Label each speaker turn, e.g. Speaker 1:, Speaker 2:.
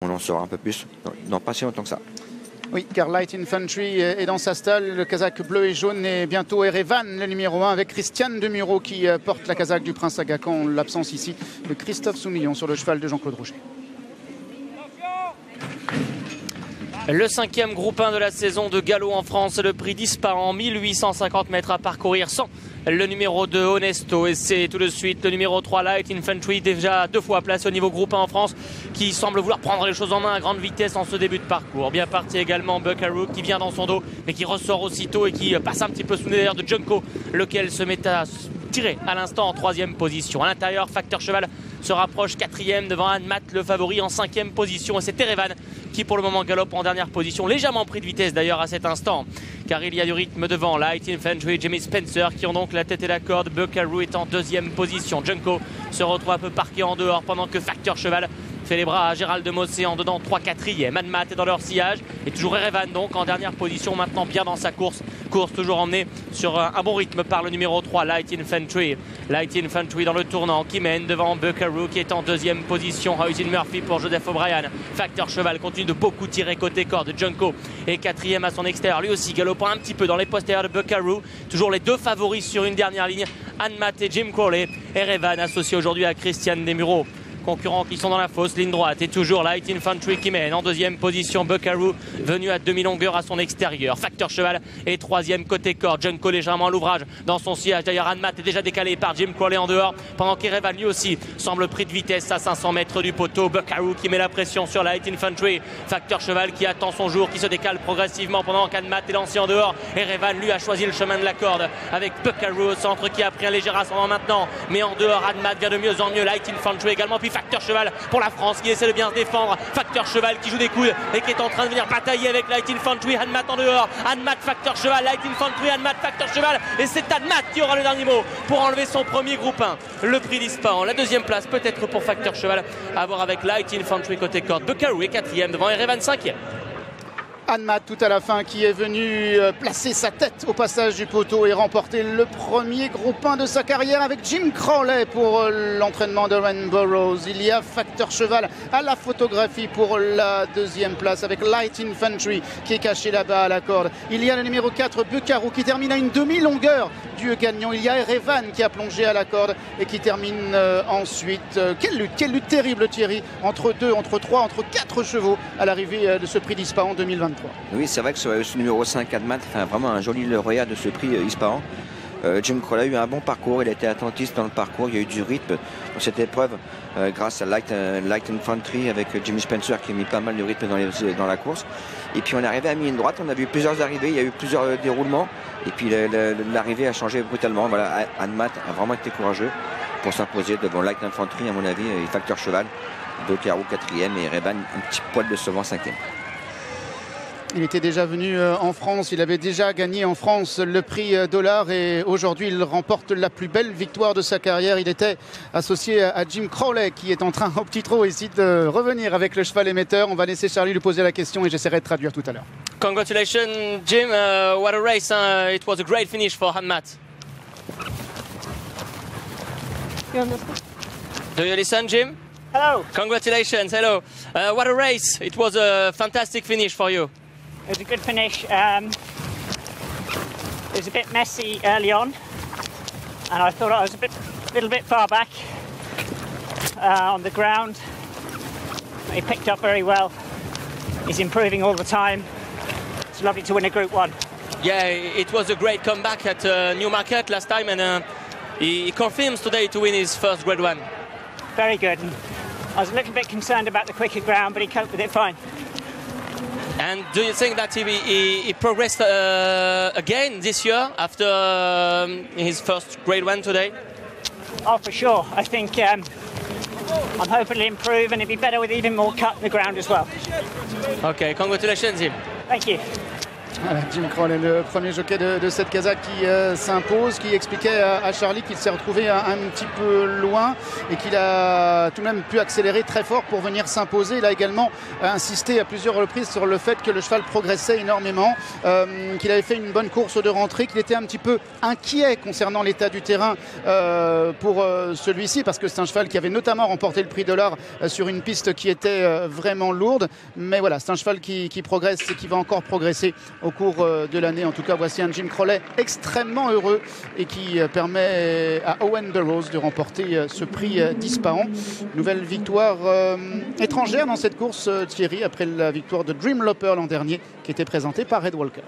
Speaker 1: On en saura un peu plus dans pas si longtemps que ça.
Speaker 2: Oui, car Light Infantry est dans sa stalle. Le Kazakh bleu et jaune et bientôt Erevan, le numéro 1, avec Christian Demuro qui porte la Kazakh du Prince Aga Khan. L'absence ici de Christophe Soumillon sur le cheval de Jean-Claude Roger.
Speaker 3: Le 5e groupe 1 de la saison de galop en France, le prix d'Ispahan, 1850 mètres à parcourir sans le numéro 2 Honesto, et c'est tout de suite le numéro 3 Light Infantry, déjà 2 fois placé au niveau groupe 1 en France, qui semble vouloir prendre les choses en main à grande vitesse en ce début de parcours. Bien parti également Buckaroo qui vient dans son dos mais qui ressort aussitôt et qui passe un petit peu sous les airs de Junko, lequel se met à tirer à l'instant en 3e position. À l'intérieur, Facteur Cheval se rapproche 4e devant Anmat, le favori, en 5e position, et c'est Erevan qui pour le moment galope en dernière position, légèrement pris de vitesse d'ailleurs à cet instant, car il y a du rythme devant. Light Infantry et Jimmy Spencer qui ont donc la tête et la corde. Buckaroo est en 2e position. Junko se retrouve un peu parqué en dehors pendant que Facteur Cheval fait les bras à Gérald de Mossé en dedans 3/4e. Anmat est dans leur sillage et toujours Erevan donc en dernière position, maintenant bien dans sa course toujours emmené sur un bon rythme par le numéro 3 Light Infantry. Light Infantry dans le tournant qui mène devant Buckaroo qui est en 2e position. Hoyton Murphy pour Joseph O'Brien. Facteur Cheval continue de beaucoup tirer côté corde. Junko est 4e à son extérieur, lui aussi galopant un petit peu dans les postérieurs de Buckaroo. Toujours les deux favoris sur une dernière ligne, Anmat et Jim Crowley. Erevan associé aujourd'hui à Christian Demuro. Concurrents qui sont dans la fausse ligne droite, et toujours Light Infantry qui mène en 2e position. Buckaroo venu à demi-longueur à son extérieur. Facteur Cheval est 3e côté corde. Junko légèrement à l'ouvrage dans son sillage. D'ailleurs Anmat est déjà décalé par Jim Crowley en dehors, pendant qu'Erevan lui aussi semble pris de vitesse à 500 mètres du poteau. Buckaroo qui met la pression sur Light Infantry. Facteur Cheval qui attend son jour, qui se décale progressivement pendant qu'Anmat est lancé en dehors. Erevan lui a choisi le chemin de la corde avec Buckaroo au centre qui a pris un léger ascendant maintenant, mais en dehors Anmat vient de mieux en mieux. Light Infantry également, puis Facteur Cheval pour la France qui essaie de bien se défendre. Facteur Cheval qui joue des coudes et qui est en train de venir batailler avec Light Infantry. Anmat en dehors, Anmat, Facteur Cheval, Light Infantry, Anmat, Facteur Cheval, et c'est Anmat qui aura le dernier mot pour enlever son premier groupe 1, le prix d'Ispahan. La 2e place peut-être pour Facteur Cheval, à voir avec Light Infantry côté corde. Buckaroo est 4e devant Erevan 5e.
Speaker 2: Anmat tout à la fin qui est venu placer sa tête au passage du poteau et remporter le premier groupe 1 de sa carrière avec Jim Crowley pour l'entraînement de Burrows. Il y a Facteur Cheval à la photographie pour la 2e place avec Light Infantry qui est caché là-bas à la corde. Il y a le numéro 4 Buckaroo qui termine à une demi-longueur du gagnant. Il y a Erevan qui a plongé à la corde et qui termine ensuite. Quelle lutte terrible, Thierry, entre 4 chevaux à l'arrivée de ce prix d'Ispahan 2023.
Speaker 1: Oui, c'est vrai que ce numéro 5 Anmat fait vraiment un joli lauréat de ce prix Ispahan. Jim Crowley a eu un bon parcours, il a été attentiste dans le parcours, il y a eu du rythme dans cette épreuve grâce à Light Infantry avec Jimmy Spencer qui a mis pas mal de rythme dans la course. Et puis on est arrivé à mi-ligne droite, on a vu plusieurs arrivées, il y a eu plusieurs déroulements et puis l'arrivée a changé brutalement. Voilà, Anmat a vraiment été courageux pour s'imposer devant Light Infantry à mon avis et Facteur Cheval. Buckaroo 4e et Erevan un petit poil de devant 5e.
Speaker 2: Il était déjà venu en France, il avait déjà gagné en France le prix Dollar et aujourd'hui il remporte la plus belle victoire de sa carrière. Il était associé à Jim Crowley qui est en train au petit trot ici de revenir avec le cheval émetteur. On va laisser Charlie lui poser la question et j'essaierai de traduire tout à l'heure.
Speaker 3: Congratulations Jim, what a race, it was a great finish for Anmat. Do you listen, Jim?
Speaker 4: Hello.
Speaker 3: Congratulations, hello. What a race, it was a fantastic finish for you.
Speaker 4: It was a good finish. It was a bit messy early on, and I thought I was a little bit far back on the ground. He picked up very well. He's improving all the time. It's lovely to win a Group 1.
Speaker 3: Yeah, it was a great comeback at Newmarket last time, and he confirms today to win his first Grade 1.
Speaker 4: Very good. And I was a little bit concerned about the quicker ground, but he coped with it fine.
Speaker 3: And do you think that he progressed again this year after his first Grade 1 today?
Speaker 4: Oh, for sure. I think I'm hoping to improve and it'll be better with even more cut in the ground as well.
Speaker 3: Okay, congratulations, Jim.
Speaker 4: Thank you.
Speaker 2: Voilà, Jim Crowley, le premier jockey de cette Kazakh qui s'impose, qui expliquait à Charlie qu'il s'est retrouvé un petit peu loin et qu'il a tout de même pu accélérer très fort pour venir s'imposer. Il a également insisté à plusieurs reprises sur le fait que le cheval progressait énormément, qu'il avait fait une bonne course de rentrée, qu'il était un petit peu inquiet concernant l'état du terrain pour celui-ci, parce que c'est un cheval qui avait notamment remporté le prix de l'Or sur une piste qui était vraiment lourde. Mais voilà, c'est un cheval qui progresse et qui va encore progresser au cours de l'année. En tout cas, voici un Jim Crowley extrêmement heureux et qui permet à Owen Burrows de remporter ce prix d'Ispahan. Nouvelle victoire étrangère dans cette course, Thierry, après la victoire de Dream Loper l'an dernier, qui était présentée par Red Walker.